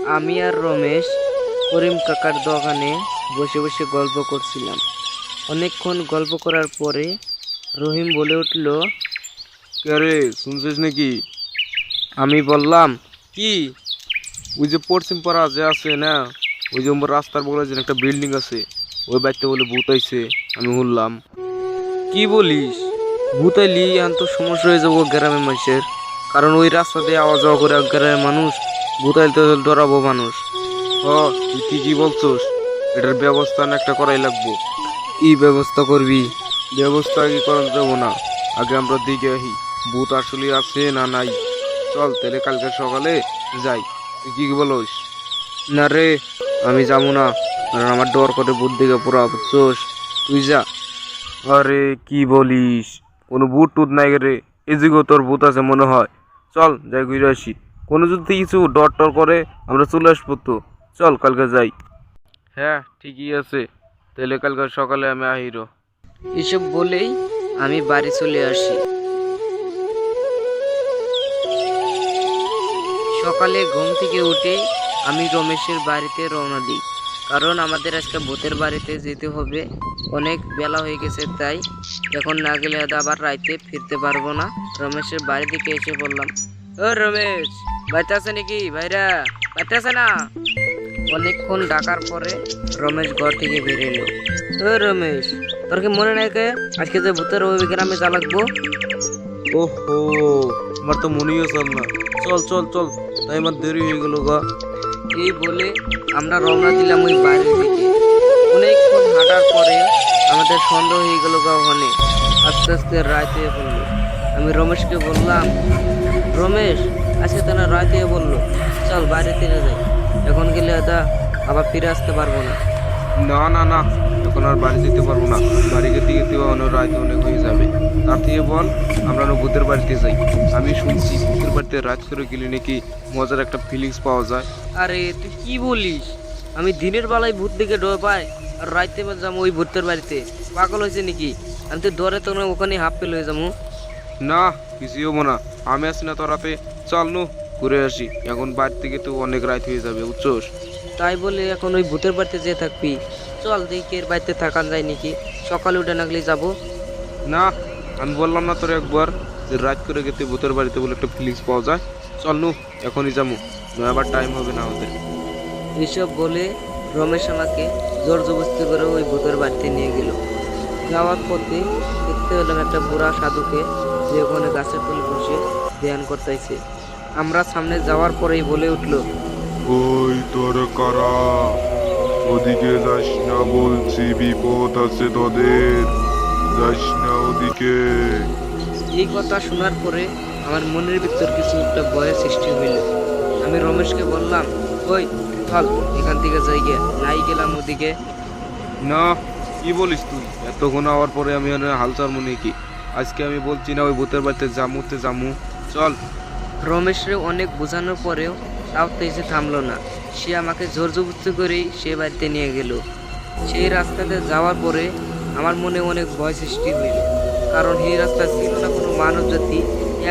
আমি আর রমেশ করিম কাকার দোকানে বসে বসে গল্প করছিলাম। অনেকক্ষণ গল্প করার পরে রহিম বলে উঠল, কে রে, শুনছিস নাকি? আমি বললাম, কি? ওই যে পশ্চিম পাড়া যে আছে না, ওই যে রাস্তার বলে যে একটা বিল্ডিং আছে, ওই বাড়িতে বলে ভূত আইছে, আমি শুনলাম। কি বলিস? ভূত আইলি এখন তো সমস্যা হয়ে যাবো গ্রামের মানুষের, কারণ ওই রাস্তা দিয়ে আওয়া যাওয়া করে গ্রামের মানুষ। ভূত আইলে তো ডরাবো মানুষ। হ, তুই ঠিকই বলছোস, এটার ব্যবস্থা না একটা করাই লাগবো। কি ব্যবস্থা করবি? ব্যবস্থা আগে করা যাবো না, আগে আমরা দিকে আহি ভূত আসলে আছে না নাই। চল তাহলে কালকে সকালে যাই, তুই কি বলোস? না রে, আমি যাবো না, কারণ আমার ডর করে ভূত দিকে পুরা, বুঝছোস? তুই যা। আরে কি বলিস, কোনো ভূত টুত নাই রে, এদিকেও তোর ভূত আছে মনে হয়। চল যাই ঘুরে আসি, কোনো যদি কিছু ডর টর করে আমরা চলে আসবো তো। চল কালকে যাই। হ্যাঁ ঠিকই আছে, তাহলে কালকে সকালে আমি আহিরো। এসব বলেই আমি বাড়ি চলে আসি। সকালে ঘুম থেকে উঠে আমি রমেশের বাড়িতে রওনা দিই, কারণ আমাদের আজকে ভূতের বাড়িতে যেতে হবে। অনেক বেলা হয়ে গেছে, তাই এখন না গেলে হয়তো আবার রাইতে ফিরতে পারবো না। রমেশের বাড়ি থেকে এসে বললাম, ও রমেশ, বাড়িতে আছে নাকি? ভাইরা বাড়িতে আছে না? অনেকক্ষণ ডাকার পরে রমেশ ঘর থেকে বেরিয়ে এলো। ও রমেশ, তোর কি মনে নাই কে আজকে যে ভূতের ওই গ্রামে যা লাগবো? ওহো, আমার তো মনেই চল না। চল চল চল, তাই আমার দেরি হয়ে গেল গা। এই বলে আমরা রওনা দিলাম ওই বাড়ির দিকে। অনেকক্ষণ হাঁটার পরে আমাদের সন্দেহ হয়ে গেল গা ওখানে। আস্তে আস্তে রাত হয়ে পড়লো। আমি রমেশকে বললাম, রমেশ, আজকে তো না রাত হয়ে বললো, চল বাড়ি ফিরে যাই। এখন গেলে হয়তো আবার ফিরে আসতে পারবো না। না না না, এখন আর বাড়ি যেতে পারবো না, বাড়ি যেতে যেতে অনেক রাত অনেক হয়ে যাবে। তার থেকে বল আমরা না ভূতের বাড়িতে যাই। আমি শুনছি ভূতের বাড়িতে রাত করে গেলে নাকি মজার একটা ফিলিংস পাওয়া যায়। আরে তুই কি বলিস? আমি দিনের বেলায় ভূত দেখে ডর পাই, আর রাইতে যাবো ওই ভূতের বাড়িতে? পাগল হয়েছে নাকি? আমি তো ডরে তো ওখানে হাফ ফেল হয়ে যাবো। না, কিছুই হবো না, আমি আছি না তোরাতে। চল নু ঘুরে আসি, এখন বাড়ি থেকে তো অনেক রাত হয়ে যাবে, বুঝছোস? তাই বলে এখন ওই ভূতের বাড়িতে যেয়ে থাকবি? চল দেখি এর বাড়িতে থাকা যায় নাকি, সকালে উঠে নাগলে যাবো। না, আমি বললাম না তোর একবার যে রাত করে গেতে ভূতের বাড়িতে বলে একটা ফিলিংস পাওয়া যায়। চল নু এখনই যাবো, নয় আবার টাইম হবে না আমাদের। এসব বলে রমেশ আমাকে জোর জবরদস্তি করে ওই ভূতের বাড়িতে নিয়ে গেল। যাওয়ার পথে দেখতে পেলাম একটা বুড়া সাধুকে, যে ওখানে গাছের তলে বসে ধ্যান করতেছে। আমরা সামনে যাওয়ার পরেই বলে উঠলো, ওই তোর কারা, ওদিকে যাস না বলছি, বিপদ আছে তোদের, যাস না ওদিকে। এই কথা শোনার পরে আমার মনের ভিতর কিছু একটা ভয়ের সৃষ্টি হইল। আমি রমেশকে বললাম, ওই চল এখান থেকে যাই গে। নাই গেলাম ওদিকে। না, কি বলিস তুই? এতক্ষণ হওয়ার পরে আমি হাল ছাড়বো নাকি? আজকে আমি বলছি না ওই ভূতের বাড়িতে জামুতে জামু। চল। রমেশরে অনেক বোঝানোর পরেও তাও তেজে থামলো না। সে আমাকে জোর জবরদস্তি করেই সে বাড়িতে নিয়ে গেল। সেই রাস্তাতে যাওয়ার পরে আমার মনে অনেক ভয় সৃষ্টি হইল, কারণ এই রাস্তা ছিল না কোনো মানব জাতি।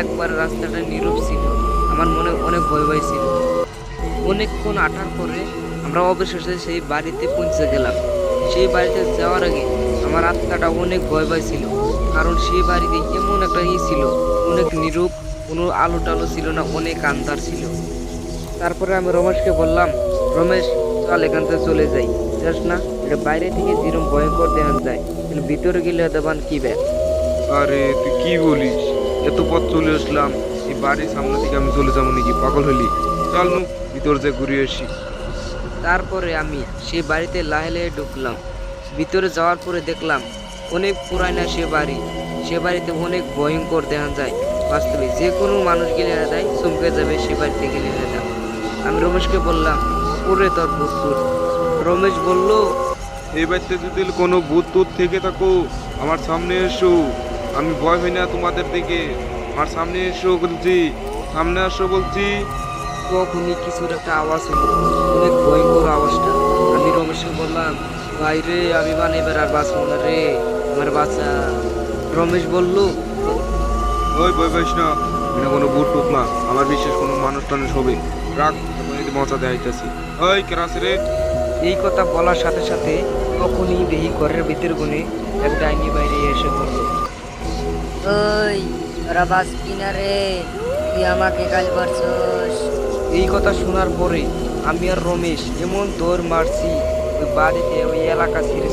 একবার রাস্তাটা নীরব ছিল, আমার মনে অনেক ভয় ভয় ছিল। অনেকক্ষণ আটার পরে আমরা অবশেষে সেই বাড়িতে পৌঁছে গেলাম। সেই বাড়িতে যাওয়ার আগে আমার আত্মাটা অনেক ভয় ভয় ছিল, কারণ সেই বাড়িতে এমন একটা ছিল, অনেক নীরব, কোনো আলো টালো ছিল না, অনেক আন্ধার ছিল। তারপরে আমি রমেশকে বললাম, রমেশ, চল এখান থেকে চলে যাই। যাস না, এটা বাইরে থেকে যেরকম ভয়ঙ্কর দেখান যায়, কিন্তু ভিতরে গেলে দেবান কি ব্যাগ। আরে তুই কি বলিস? এত পথ চলে আসলাম, এই বাড়ির সামনে থেকে আমি চলে যাবো নাকি? পাগল হলি? চল নু ভিতর যে ঘুরে আসি। তারপরে আমি সেই বাড়িতে লাহে লাহে ঢুকলাম। ভিতরে যাওয়ার পরে দেখলাম অনেক পুরানা সে বাড়ি। সে বাড়িতে অনেক ভয়ঙ্কর দেখা যায়। বাস্তবে যে কোনো মানুষ গেলে না যায় চমকে যাবে সে বাড়িতে গেলে না যায়। আমি রমেশকে বললাম, ওরে তোর ভূত টুত। রমেশ বলল, এই বাড়িতে যদি কোনো ভূত টুত থেকে থাকো আমার সামনে এসো, আমি ভয় হই না তোমাদের দিকে। আমার সামনে এসো বলছি, সামনে আসো বলছি। তখনই কিছুর একটা আওয়াজ হলো, অনেক ভয়ঙ্কর আওয়াজটা। আমি রমেশকে বললাম, ভাই রে, আমি মানে এবার আর বাঁচবো না রে, আমার বাচ্চা। রমেশ বলল, ওই ভয় পাইস না, এটা কোনো ভূত টুত না, আমার বিশেষ কোনো মানুষ টানুষ হবে। রাখ তখন এই মজা দেখাইতেছি। ওই কেরাস রে। এই কথা বলার সাথে সাথে তখনই দেখি ঘরের ভিতর গুনে এক ডাইনি বাইরে এসে পড়লো। ওই তোরা বাঁচবি না রে, তুই আমাকে কাল করছস। এই কথা শোনার পরে আমি আর রমেশ এমন দৌড় মারছি ওই বাড়িতে ওই এলাকা ছেড়ে